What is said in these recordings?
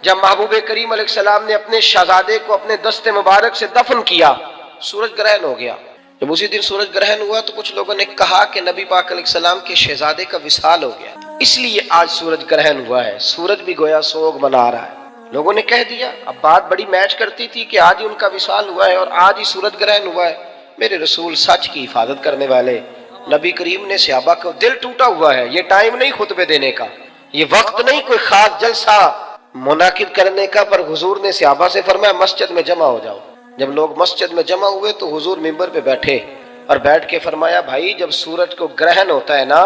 جب محبوب کریم علیہ السلام نے اپنے شہزادے کو اپنے دست مبارک سے دفن کیا، سورج گرہن ہو گیا۔ جب اسی دن سورج گرہن ہوا تو کچھ لوگوں نے کہا کہ نبی پاک علیہ السلام کے شہزادے کا وصال ہو گیا، اس لیے آج سورج گرہن ہوا ہے۔ سورج بھی گویا سوگ منا رہا ہے۔ لوگوں نے کہہ دیا، اب بات بڑی میچ کرتی تھی کہ آج ہی ان کا وصال ہوا ہے اور آج ہی سورج گرہن ہوا ہے۔ میرے رسول سچ کی حفاظت کرنے والے نبی کریم نے صحابہ کو، دل ٹوٹا ہوا ہے، یہ ٹائم نہیں خطبے دینے کا، یہ وقت نہیں کوئی خاص جلسہ منعقد کرنے کا، پر حضور نے صحابہ سے فرمایا مسجد میں جمع ہو جاؤ۔ جب لوگ مسجد میں جمع ہوئے تو حضور منبر پہ بیٹھے اور بیٹھ کے فرمایا، بھائی جب سورج کو گرہن ہوتا ہے نا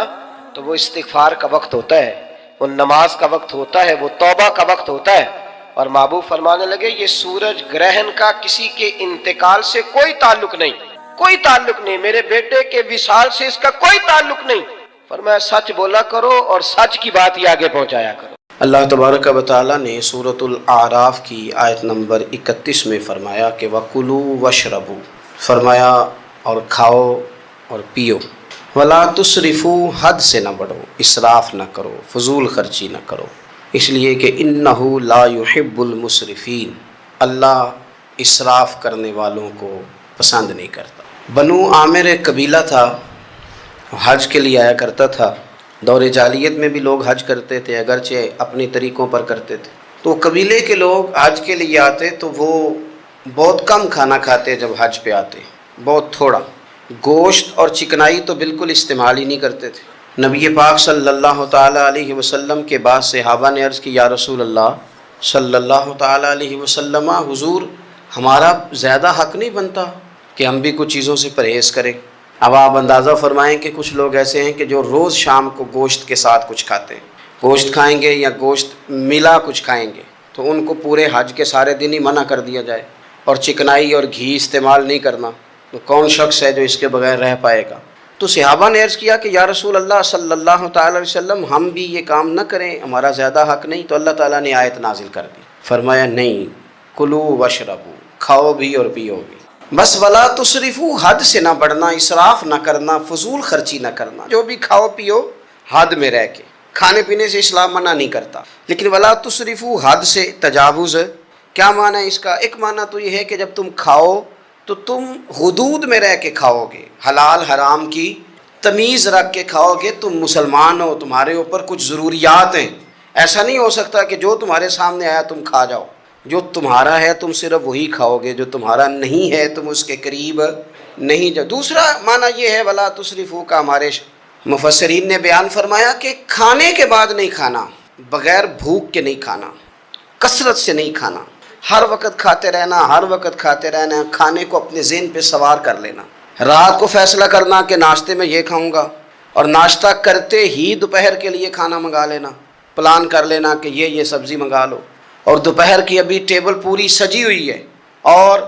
تو وہ استغفار کا وقت ہوتا ہے، وہ نماز کا وقت ہوتا ہے، وہ توبہ کا وقت ہوتا ہے۔ اور محبوب فرمانے لگے یہ سورج گرہن کا کسی کے انتقال سے کوئی تعلق نہیں، کوئی تعلق نہیں، میرے بیٹے کے وصال سے اس کا کوئی تعلق نہیں۔ فرمایا سچ بولا کرو اور سچ کی بات ہی آگے پہنچایا کرو۔ اللہ تبارک و تعالیٰ نے سورۃ الاعراف کی آیت نمبر 31 میں فرمایا کہ وَكُلُوا وَاشْرَبُوا، فرمایا اور کھاؤ اور پیو، وَلَا تُسْرِفُوا، حد سے نہ بڑھو، اسراف نہ کرو، فضول خرچی نہ کرو، اس لیے کہ اِنَّهُ لَا يُحِبُّ الْمُسْرِفِينَ، اللہ اسراف کرنے والوں کو پسند نہیں کرتا۔ بنو عامر ایک قبیلہ تھا، حج کے لیے آیا کرتا تھا۔ دور جاہلیت میں بھی لوگ حج کرتے تھے، اگرچہ اپنی طریقوں پر کرتے تھے۔ تو قبیلے کے لوگ حج کے لیے آتے تو وہ بہت کم کھانا کھاتے، جب حج پہ آتے بہت تھوڑا، گوشت اور چکنائی تو بالکل استعمال ہی نہیں کرتے تھے۔ نبی پاک صلی اللہ تعالیٰ علیہ وسلم کے بعد صحابہ نے عرض کی، یا رسول اللہ صلی اللہ تعالیٰ علیہ وسلم، حضور ہمارا زیادہ حق نہیں بنتا کہ ہم بھی کچھ چیزوں سے پرہیز کریں؟ اب آپ اندازہ فرمائیں کہ کچھ لوگ ایسے ہیں کہ جو روز شام کو گوشت کے ساتھ کچھ کھاتے ہیں، گوشت کھائیں گے یا گوشت ملا کچھ کھائیں گے تو ان کو پورے حج کے سارے دن ہی منع کر دیا جائے، اور چکنائی اور گھی استعمال نہیں کرنا، تو کون شخص ہے جو اس کے بغیر رہ پائے گا؟ تو صحابہ نے عرض کیا کہ یا رسول اللہ صلی اللہ تعالیٰ علیہ وسلم، ہم بھی یہ کام نہ کریں، ہمارا زیادہ حق نہیں؟ تو اللہ تعالیٰ نے آیت نازل کر دی، فرمایا نہیں، کلو واشربو، کھاؤ بھی اور پیو بھی، بس ولا تسرفو، حد سے نہ بڑھنا، اسراف نہ کرنا، فضول خرچی نہ کرنا، جو بھی کھاؤ پیو حد میں رہ کے، کھانے پینے سے اسلام منع نہیں کرتا، لیکن ولا تسرفو، حد سے تجاوز۔ کیا معنی ہے اس کا؟ ایک معنی تو یہ ہے کہ جب تم کھاؤ تو تم حدود میں رہ کے کھاؤ گے، حلال حرام کی تمیز رکھ کے کھاؤ گے، تم مسلمان ہو، تمہارے اوپر کچھ ضروریات ہیں، ایسا نہیں ہو سکتا کہ جو تمہارے سامنے آیا تم کھا جاؤ، جو تمہارا ہے تم صرف وہی کھاؤ گے، جو تمہارا نہیں ہے تم اس کے قریب نہیں جاؤ۔ دوسرا معنی یہ ہے ولا تسرفو کا، ہمارے مفسرین نے بیان فرمایا کہ کھانے کے بعد نہیں کھانا، بغیر بھوک کے نہیں کھانا، کثرت سے نہیں کھانا، ہر وقت کھاتے رہنا، ہر وقت کھاتے رہنا، کھانے کو اپنے ذہن پہ سوار کر لینا، رات کو فیصلہ کرنا کہ ناشتے میں یہ کھاؤں گا، اور ناشتہ کرتے ہی دوپہر کے لیے کھانا منگا لینا، پلان کر لینا کہ یہ سبزی منگا لو، اور دوپہر کی ابھی ٹیبل پوری سجی ہوئی ہے اور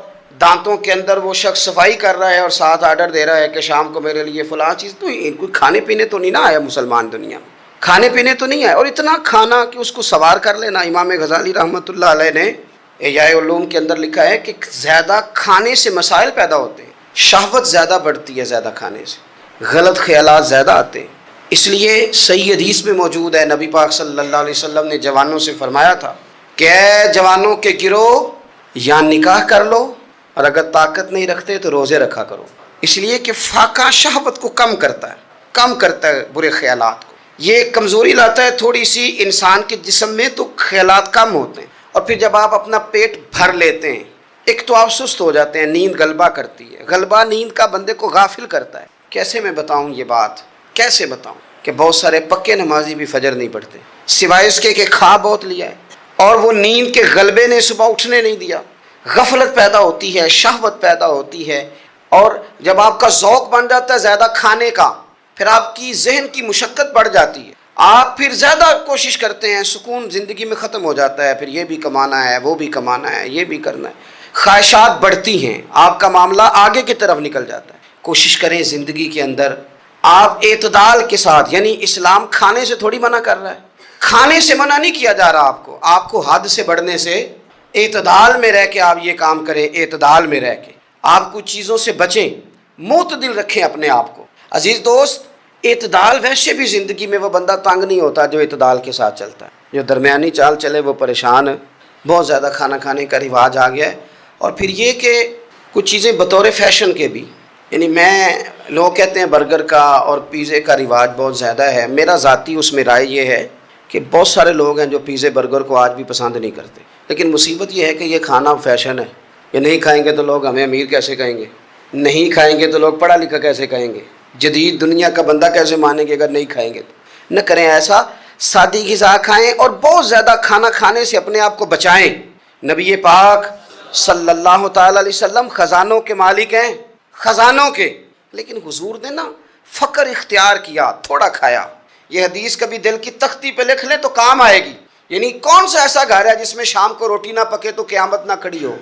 دانتوں کے اندر وہ شخص صفائی کر رہا ہے اور ساتھ آرڈر دے رہا ہے کہ شام کو میرے لیے فلاں چیز، تو کوئی کھانے پینے تو نہیں نہ آیا مسلمان دنیا میں، کھانے پینے تو نہیں آیا، اور اتنا کھانا کہ اس کو سوار کر لینا۔ امام غزالی رحمۃ اللہ علیہ نے احیاء علوم کے اندر لکھا ہے کہ زیادہ کھانے سے مسائل پیدا ہوتے ہیں، شہوت زیادہ بڑھتی ہے زیادہ کھانے سے، غلط خیالات زیادہ آتے ہیں، اس لیے صحیح حدیث میں موجود ہے، نبی پاک صلی اللہ علیہ وسلم نے جوانوں سے فرمایا تھا کہ اے جوانوں کے گروہ، یا نکاح کر لو، اور اگر طاقت نہیں رکھتے تو روزے رکھا کرو، اس لیے کہ فاقہ شہوت کو کم کرتا ہے برے خیالات کو، یہ کمزوری لاتا ہے تھوڑی سی انسان کے جسم میں، تو خیالات کم ہوتے ہیں، اور پھر جب آپ اپنا پیٹ بھر لیتے ہیں، ایک تو آپ سست ہو جاتے ہیں، نیند غلبہ کرتی ہے، غلبہ نیند کا بندے کو غافل کرتا ہے۔ کیسے میں بتاؤں یہ بات، کیسے بتاؤں کہ بہت سارے پکے نمازی بھی فجر نہیں پڑھتے، سوائے اس کے کہ کھا بہت لیا ہے، اور وہ نیند کے غلبے نے صبح اٹھنے نہیں دیا، غفلت پیدا ہوتی ہے، شہوت پیدا ہوتی ہے، اور جب آپ کا ذوق بن جاتا ہے زیادہ کھانے کا، پھر آپ کی ذہن کی مشقت بڑھ جاتی ہے، آپ پھر زیادہ کوشش کرتے ہیں، سکون زندگی میں ختم ہو جاتا ہے، پھر یہ بھی کمانا ہے، وہ بھی کمانا ہے، یہ بھی کرنا ہے، خواہشات بڑھتی ہیں، آپ کا معاملہ آگے کی طرف نکل جاتا ہے۔ کوشش کریں زندگی کے اندر آپ اعتدال کے ساتھ، یعنی اسلام کھانے سے تھوڑی منع کر رہا ہے، کھانے سے منع نہیں کیا جا رہا آپ کو حد سے بڑھنے سے، اعتدال میں رہ کے آپ یہ کام کریں، اعتدال میں رہ کے آپ کچھ چیزوں سے بچیں، معتدل رکھیں اپنے آپ کو۔ عزیز دوست، اعتدال ویسے بھی زندگی میں وہ بندہ تنگ نہیں ہوتا جو اعتدال کے ساتھ چلتا ہے، جو درمیانی چال چلے وہ پریشان بہت زیادہ کھانا کھانے کا رواج آ گیا ہے. اور پھر یہ کہ کچھ چیزیں بطور فیشن کے بھی، یعنی لوگ کہتے ہیں برگر کا اور پیزے کا رواج بہت زیادہ ہے. میرا ذاتی اس میں رائے یہ ہے کہ بہت سارے لوگ ہیں جو پیزے برگر کو آج بھی پسند نہیں کرتے، لیکن مصیبت یہ ہے کہ یہ کھانا فیشن ہے. یہ نہیں کھائیں گے تو لوگ ہمیں امیر کیسے کہیں گے، نہیں کھائیں گے تو لوگ پڑھا لکھا کیسے کہیں گے، جدید دنیا کا بندہ کیسے مانیں گے اگر نہیں کھائیں گے تو. نہ کریں ایسا، سادی غذا کھائیں اور بہت زیادہ کھانا کھانے سے اپنے آپ کو بچائیں. نبی پاک صلی اللہ تعالی علیہ وسلم خزانوں کے مالک ہیں، خزانوں کے، لیکن حضور نے نا فقر اختیار کیا، تھوڑا کھایا. یہ حدیث کبھی دل کی تختی پہ لکھ لیں تو کام آئے گی. یعنی کون سا ایسا گھر ہے جس میں شام کو روٹی نہ پکے تو قیامت نہ کھڑی ہو،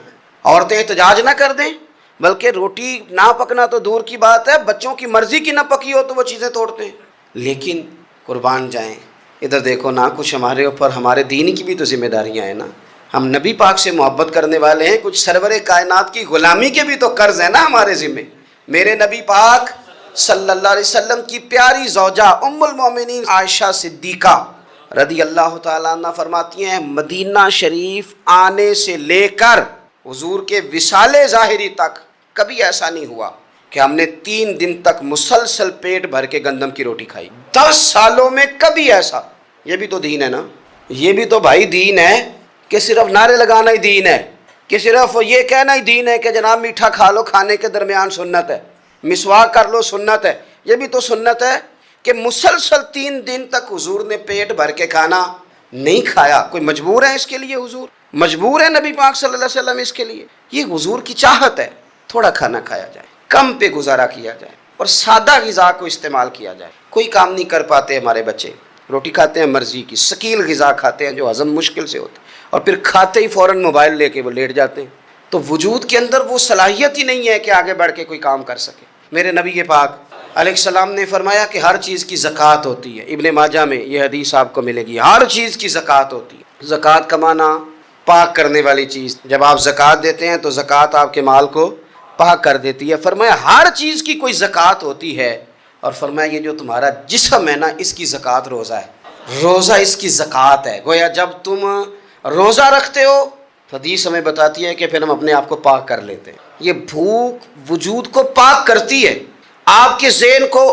عورتیں احتجاج نہ کر دیں، بلکہ روٹی نہ پکنا تو دور کی بات ہے، بچوں کی مرضی کی نہ پکی ہو تو وہ چیزیں توڑتے ہیں. لیکن قربان جائیں، ادھر دیکھو نا، کچھ ہمارے اوپر ہمارے دین کی بھی تو ذمہ داریاں ہیں نا. ہم نبی پاک سے محبت کرنے والے ہیں، کچھ سرور کائنات کی غلامی کے بھی تو قرض ہیں نا ہمارے ذمہ. میرے نبی پاک صلی اللہ علیہ وسلم کی پیاری زوجہ ام المومنین عائشہ صدیقہ رضی اللہ تعالیٰ عنہ فرماتی ہیں، مدینہ شریف آنے سے لے کر حضور کے وصال ظاہری تک کبھی ایسا نہیں ہوا کہ ہم نے 3 دن تک مسلسل پیٹ بھر کے گندم کی روٹی کھائی. 10 سالوں میں کبھی ایسا. یہ بھی تو دین ہے نا، یہ بھی تو بھائی دین ہے کہ صرف نعرے لگانا ہی دین ہے، کہ صرف یہ کہنا ہی دین ہے کہ جناب میٹھا کھا لو، کھانے کے درمیان سنت ہے، مسواک کر لو سنت ہے. یہ بھی تو سنت ہے کہ مسلسل 3 دن تک حضور نے پیٹ بھر کے کھانا نہیں کھایا. کوئی مجبور ہے اس کے لیے؟ حضور مجبور ہے نبی پاک صلی اللہ علیہ وسلم اس کے لیے؟ یہ حضور کی چاہت ہے، تھوڑا کھانا کھایا جائے، کم پہ گزارا کیا جائے اور سادہ غذا کو استعمال کیا جائے. کوئی کام نہیں کر پاتے ہمارے بچے، روٹی کھاتے ہیں مرضی کی، ثقیل غذا کھاتے ہیں جو ہضم مشکل سے ہوتا ہے، اور پھر کھاتے ہی فوراً موبائل لے کے وہ لیٹ جاتے ہیں. تو وجود کے اندر وہ صلاحیت ہی نہیں ہے کہ آگے بڑھ کے کوئی کام کر سکے. میرے نبی پاک علیہ السلام نے فرمایا کہ ہر چیز کی زکوٰۃ ہوتی ہے. ابن ماجہ میں یہ حدیث آپ کو ملے گی، ہر چیز کی زکوٰۃ ہوتی ہے. زکوٰۃ کا معنی پاک کرنے والی چیز. جب آپ زکوٰۃ دیتے ہیں تو زکوٰۃ آپ کے مال کو پاک کر دیتی ہے. فرمایا ہر چیز کی کوئی زکوٰۃ ہوتی ہے، اور فرمایا یہ جو تمہارا جسم ہے نا، اس کی زکوٰۃ روزہ ہے، روزہ اس کی زکوٰۃ ہے. گویا جب تم روزہ رکھتے ہو تو حدیث ہمیں بتاتی ہے کہ پھر ہم اپنے آپ کو پاک کر لیتے ہیں. یہ بھوک وجود کو پاک کرتی ہے. آپ کے ذہن کو،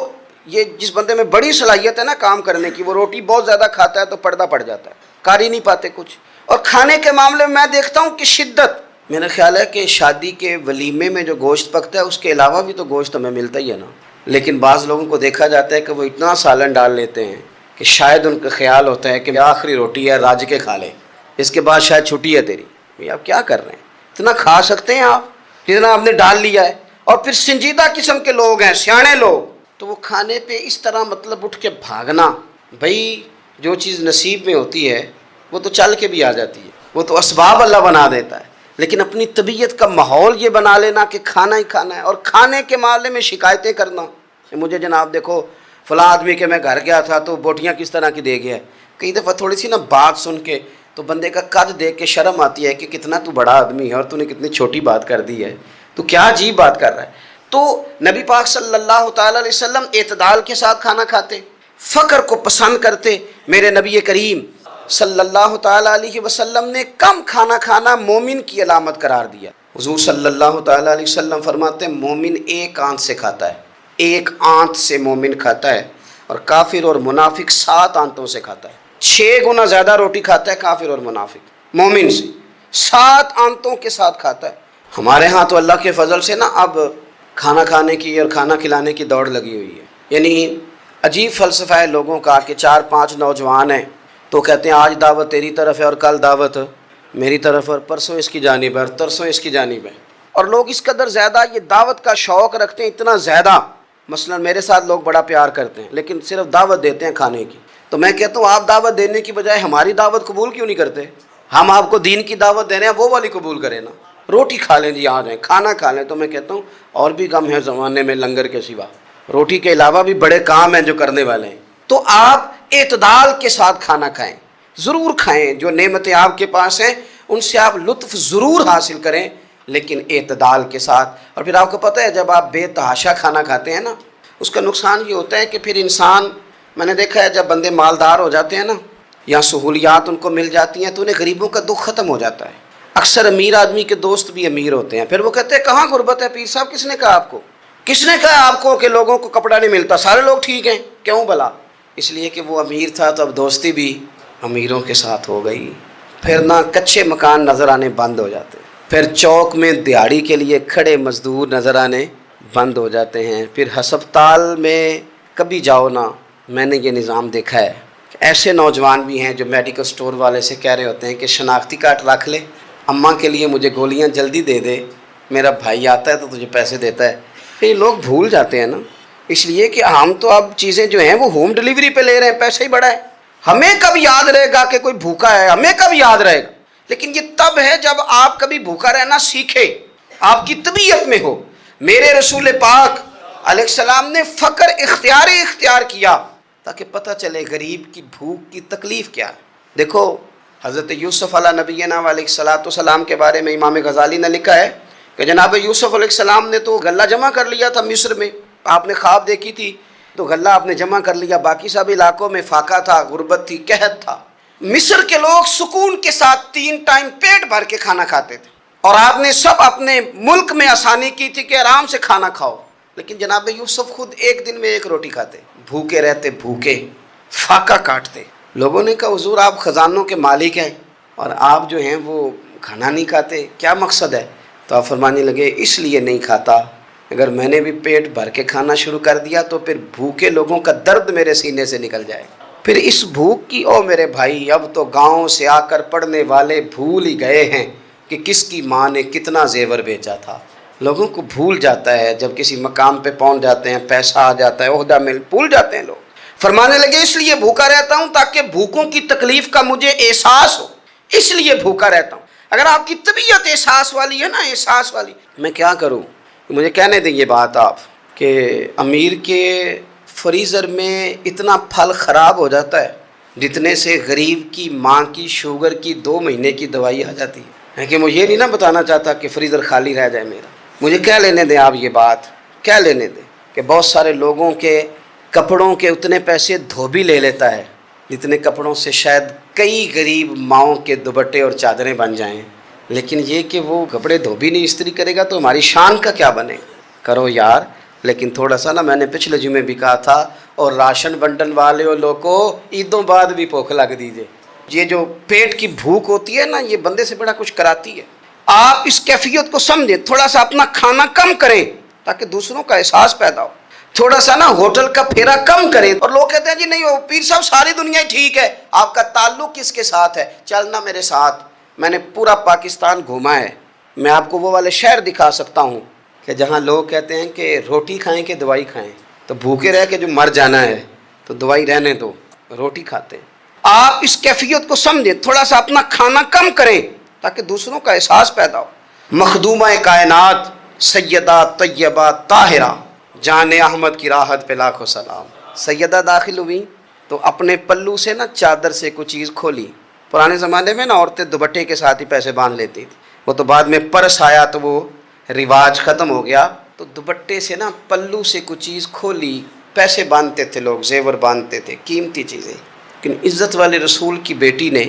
یہ جس بندے میں بڑی صلاحیت ہے نا کام کرنے کی، وہ روٹی بہت زیادہ کھاتا ہے تو پردہ پڑ جاتا ہے، کر ہی نہیں پاتے کچھ. اور کھانے کے معاملے میں میں دیکھتا ہوں کہ شدت. میرا خیال ہے کہ شادی کے ولیمے میں جو گوشت پکتا ہے اس کے علاوہ بھی تو گوشت ہمیں ملتا ہی ہے نا. لیکن بعض لوگوں کو دیکھا جاتا ہے کہ وہ اتنا سالن ڈال لیتے ہیں کہ شاید ان کا خیال ہوتا ہے کہ آخری روٹی ہے، راج کے کھا لے، اس کے بعد شاید چھٹی ہے تیری. بھئی آپ کیا کر رہے ہیں؟ اتنا کھا سکتے ہیں آپ جتنا آپ نے ڈال لیا ہے. اور پھر سنجیدہ قسم کے لوگ ہیں، سیانے لوگ، تو وہ کھانے پہ اس طرح مطلب اٹھ کے بھاگنا. بھئی جو چیز نصیب میں ہوتی ہے وہ تو چل کے بھی آ جاتی ہے، وہ تو اسباب اللہ بنا دیتا ہے. لیکن اپنی طبیعت کا ماحول یہ بنا لینا کہ کھانا ہی کھانا ہے، اور کھانے کے معاملے میں شکایتیں کرنا کہ مجھے جناب دیکھو فلاں آدمی کے میں گھر گیا تھا تو بوٹیاں کس طرح کی دے گیا ہے. کئی دفعہ تھوڑی سی نا بات سن کے تو بندے کا قد دیکھ کے شرم آتی ہے کہ کتنا تو بڑا آدمی ہے اور تو نے کتنی چھوٹی بات کر دی ہے، تو کیا عجیب بات کر رہا ہے. تو نبی پاک صلی اللہ تعالی علیہ وسلم اعتدال کے ساتھ کھانا کھاتے، فقر کو پسند کرتے. میرے نبی کریم صلی اللہ تعالی علیہ وسلم نے کم کھانا کھانا مومن کی علامت قرار دیا. حضور صلی اللہ تعالی علیہ وسلم فرماتے ہیں مومن ایک آنت سے کھاتا ہے، ایک آنت سے مومن کھاتا ہے، اور کافر اور منافق 7 آنتوں سے کھاتا ہے. 6 گنا زیادہ روٹی کھاتا ہے کافر اور منافق مومن سے، 7 آنتوں کے ساتھ کھاتا ہے. ہمارے ہاں تو اللہ کے فضل سے نا اب کھانا کھانے کی اور کھانا کھلانے کی دوڑ لگی ہوئی ہے. یعنی عجیب فلسفہ ہے لوگوں کا کہ 4-5 نوجوان ہیں تو کہتے ہیں آج دعوت تیری طرف ہے اور کل دعوت میری طرف، اور پرسوں اس کی جانب ہے اور ترسوں اس کی جانب ہے. اور لوگ اس قدر زیادہ یہ دعوت کا شوق رکھتے ہیں، اتنا زیادہ. مثلا میرے ساتھ لوگ بڑا پیار کرتے ہیں لیکن صرف دعوت دیتے ہیں کھانے کی. تو میں کہتا ہوں آپ دعوت دینے کی بجائے ہماری دعوت قبول کیوں نہیں کرتے؟ ہم آپ کو دین کی دعوت دے رہے ہیں، وہ والی قبول کریں نا. روٹی کھا لیں جی، آ جائیں کھانا کھا لیں. تو میں کہتا ہوں اور بھی کم ہے زمانے میں لنگر کے سوا، روٹی کے علاوہ بھی بڑے کام ہیں جو کرنے والے ہیں. تو آپ اعتدال کے ساتھ کھانا کھائیں، ضرور کھائیں. جو نعمتیں آپ کے پاس ہیں ان سے آپ لطف ضرور حاصل کریں، لیکن اعتدال کے ساتھ. اور پھر آپ کو پتہ ہے جب آپ بے تحاشا کھانا کھاتے ہیں نا، اس کا نقصان یہ ہوتا ہے کہ پھر انسان، میں نے دیکھا ہے جب بندے مالدار ہو جاتے ہیں نا، یا سہولیات ان کو مل جاتی ہیں تو انہیں غریبوں کا دکھ ختم ہو جاتا ہے۔ اکثر امیر آدمی کے دوست بھی امیر ہوتے ہیں، پھر وہ کہتے ہیں کہاں غربت ہے پیر صاحب، کس نے کہا آپ کو، کس نے کہا آپ کو کہ لوگوں کو کپڑا نہیں ملتا، سارے لوگ ٹھیک ہیں، کیوں بھلا؟ اس لیے کہ وہ امیر تھا تو اب دوستی بھی امیروں کے ساتھ ہو گئی۔ پھر نہ کچے مکان نظر آنے بند ہو جاتے، پھر چوک میں دیہڑی کے لیے کھڑے مزدور نظر آنے بند ہو جاتے ہیں، پھر ہسپتال میں کبھی جاؤ نا، میں نے یہ نظام دیکھا ہے، ایسے نوجوان بھی ہیں جو میڈیکل سٹور والے سے کہہ رہے ہوتے ہیں کہ شناختی کارڈ رکھ لے، اماں کے لیے مجھے گولیاں جلدی دے دے، میرا بھائی آتا ہے تو تجھے پیسے دیتا ہے۔ یہ لوگ بھول جاتے ہیں نا، اس لیے کہ ہم تو اب چیزیں جو ہیں وہ ہوم ڈلیوری پہ لے رہے ہیں، پیسہ ہی بڑا ہے۔ ہمیں کب یاد رہے گا کہ کوئی بھوکا ہے، ہمیں کب یاد رہے گا؟ لیکن یہ تب ہے جب آپ کبھی بھوکا رہنا سیکھے، آپ کی طبیعت میں ہو۔ میرے رسول پاک علیہ السلام نے فقر اختیار کیا تاکہ پتہ چلے غریب کی بھوک کی تکلیف کیا ہے۔ دیکھو حضرت یوسف علیہ نبینا علیہ السلام کے بارے میں امام غزالی نے لکھا ہے کہ جناب یوسف علیہ السلام نے تو غلہ جمع کر لیا تھا مصر میں، آپ نے خواب دیکھی تھی تو غلہ آپ نے جمع کر لیا، باقی سب علاقوں میں فاقہ تھا، غربت تھی، قحط تھا۔ مصر کے لوگ سکون کے ساتھ 3 ٹائم پیٹ بھر کے کھانا کھاتے تھے، اور آپ نے سب اپنے ملک میں آسانی کی تھی کہ آرام سے کھانا کھاؤ، لیکن جناب یوسف خود ایک دن میں 1 روٹی کھاتے، بھوکے رہتے، بھوکے فاقہ کاٹتے۔ لوگوں نے کہا حضور آپ خزانوں کے مالک ہیں اور آپ جو ہیں وہ کھانا نہیں کھاتے، کیا مقصد ہے؟ تو آپ فرمانے لگے اس لیے نہیں کھاتا، اگر میں نے بھی پیٹ بھر کے کھانا شروع کر دیا تو پھر بھوکے لوگوں کا درد میرے سینے سے نکل جائے، پھر اس بھوک کی او میرے بھائی اب تو گاؤں سے آ کر پڑھنے والے بھول ہی گئے ہیں کہ کس کی ماں نے کتنا زیور بیچا تھا۔ لوگوں کو بھول جاتا ہے، جب کسی مقام پہ پہنچ جاتے ہیں، پیسہ آ جاتا ہے، عہدہ مل، بھول جاتے ہیں لوگ۔ فرمانے لگے اس لیے بھوکا رہتا ہوں تاکہ بھوکوں کی تکلیف کا مجھے احساس ہو، اس لیے بھوکا رہتا ہوں۔ اگر آپ کی طبیعت احساس والی ہے نا، احساس والی، میں کیا کروں؟ مجھے کہنے دیں یہ بات آپ کہ امیر کے فریزر میں اتنا پھل خراب ہو جاتا ہے جتنے سے غریب کی ماں کی شوگر کی 2 مہینے کی دوائی آ جاتی ہے۔ کہ مجھے یہ نہیں نا بتانا چاہتا کہ فریزر خالی رہ جائے میرا، مجھے کیا لینے دیں آپ یہ بات، کیا لینے دیں کہ بہت سارے لوگوں کے کپڑوں کے اتنے پیسے دھوبی لے لیتا ہے جتنے کپڑوں سے شاید کئی غریب ماؤں کے دوپٹے اور چادریں بن جائیں، لیکن یہ کہ وہ کپڑے دھوبی نہیں استری کرے گا تو ہماری شان کا کیا بنے؟ کرو یار، لیکن تھوڑا سا نا، میں نے پچھلے جمعے بھی کہا تھا، اور راشن بنٹن والے لوگوں کو عیدوں بعد بھی بھوک لگ دیجئے۔ یہ جو پیٹ کی بھوک ہوتی ہے نا، یہ بندے سے بڑا کچھ کراتی ہے۔ آپ اس کیفیت کو سمجھیں، تھوڑا سا اپنا کھانا کم کریں تاکہ دوسروں کا احساس پیدا ہو، تھوڑا سا نا ہوٹل کا پھیرا کم کریں۔ اور لوگ کہتے ہیں جی نہیں ہو پیر صاحب ساری دنیا ہی ٹھیک ہے، آپ کا تعلق کس کے ساتھ ہے؟ چلنا میرے ساتھ، میں نے پورا پاکستان گھوما ہے، میں آپ کو وہ والے شہر دکھا سکتا ہوں کہ جہاں لوگ کہتے ہیں کہ روٹی کھائیں کہ دوائی کھائیں، تو بھوکے رہ کے جو مر جانا ہے تو دوائی رہنے دو، روٹی کھاتے ہیں۔ آپ اس کیفیت کو سمجھیں، تھوڑا سا اپنا کھانا کم کریں تاکہ دوسروں کا احساس پیدا ہو۔ مخدومہ کائنات سیدہ طیبہ طاہرہ جان احمد کی راحت پہ لاکھوں سلام۔ سیدہ داخل ہوئی تو اپنے پلو سے نا چادر سے کوئی چیز کھولی۔ پرانے زمانے میں نا عورتیں دوپٹے کے ساتھ ہی پیسے باندھ لیتی تھی، وہ تو بعد میں پرس آیا تو وہ رواج ختم ہو گیا، تو دوپٹے سے نا پلو سے کوئی چیز کھولی، پیسے باندھتے تھے لوگ، زیور باندھتے تھے، قیمتی چیزیں۔ لیکن عزت والے رسول کی بیٹی نے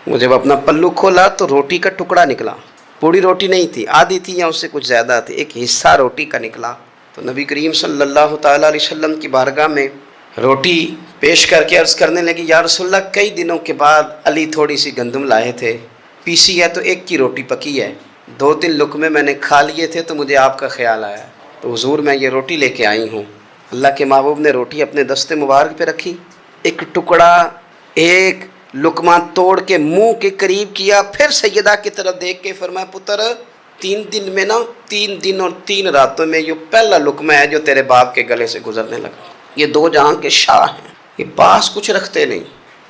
وہ جب اپنا پلو کھولا تو روٹی کا ٹکڑا نکلا، پوری روٹی نہیں تھی، آدھی تھی یا اس سے کچھ زیادہ تھی، ایک حصہ روٹی کا نکلا۔ تو نبی کریم صلی اللہ تعالیٰ علیہ وسلم کی بارگاہ میں روٹی پیش کر کے عرض کرنے لگی یا رسول اللہ، کئی دنوں کے بعد علی تھوڑی سی گندم لائے تھے، پیسی ہے تو ایک کی روٹی پکی ہے، 2-3 لقمے میں نے کھا لیے تھے تو مجھے آپ کا خیال آیا، تو حضور میں یہ روٹی لے کے آئی ہوں۔ اللہ کے محبوب نے روٹی اپنے دست مبارک پہ رکھی، ایک ٹکڑا ایک لقمہ توڑ کے منہ کے قریب کیا، پھر سیدہ کی طرف دیکھ کے فرمایا پتر 3 دن میں نا 3 دن اور 3 راتوں میں یہ پہلا لقمہ ہے جو تیرے باپ کے گلے سے گزرنے لگا۔ یہ 2 جہاں کے شاہ ہیں، یہ پاس کچھ رکھتے نہیں،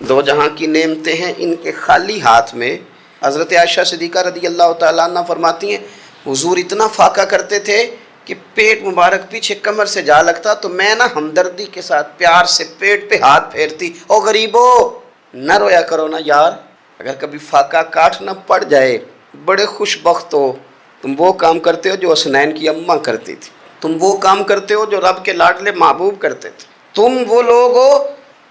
2 جہاں کی نعمتیں ہیں ان کے خالی ہاتھ میں۔ حضرت عائشہ صدیقہ رضی اللہ تعالیٰ عنہ فرماتی ہیں حضور اتنا فاقہ کرتے تھے کہ پیٹ مبارک پیچھے کمر سے جا لگتا تو میں نا ہمدردی کے ساتھ پیار سے پیٹ پہ ہاتھ پھیرتی، او غریبو نہ رویا کرو نا یار، اگر کبھی فاقہ کاٹنا پڑ جائے بڑے خوش بخت ہو، تم وہ کام کرتے ہو جو حسنین کی اماں کرتی تھی، تم وہ کام کرتے ہو جو رب کے لاڈلے محبوب کرتے تھے، تم وہ لوگ ہو